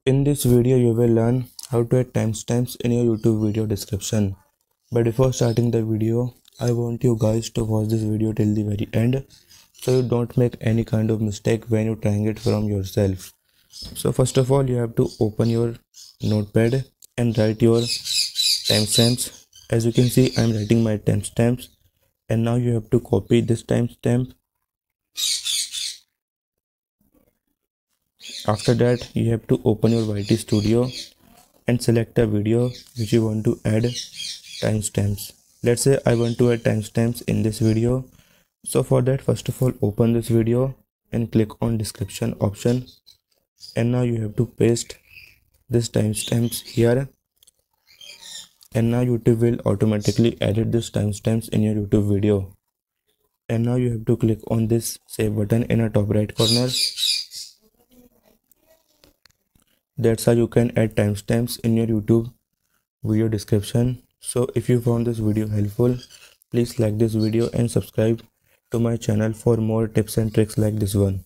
In this video, you will learn how to add timestamps in your YouTube video description. But before starting the video, I want you guys to watch this video till the very end so you don't make any kind of mistake when you're trying it from yourself. So first of all, you have to open your notepad and write your timestamps. As you can see, I'm writing my timestamps, and now you have to copy this timestamp. After that, you have to open your YT Studio and select a video which you want to add timestamps. Let's say I want to add timestamps in this video. So for that, first of all, open this video and click on description option, and now you have to paste this timestamps here, and now YouTube will automatically edit this timestamps in your YouTube video. And now you have to click on this save button in the top right corner. That's how you can add timestamps in your YouTube video description. So if you found this video helpful, please like this video and subscribe to my channel for more tips and tricks like this one.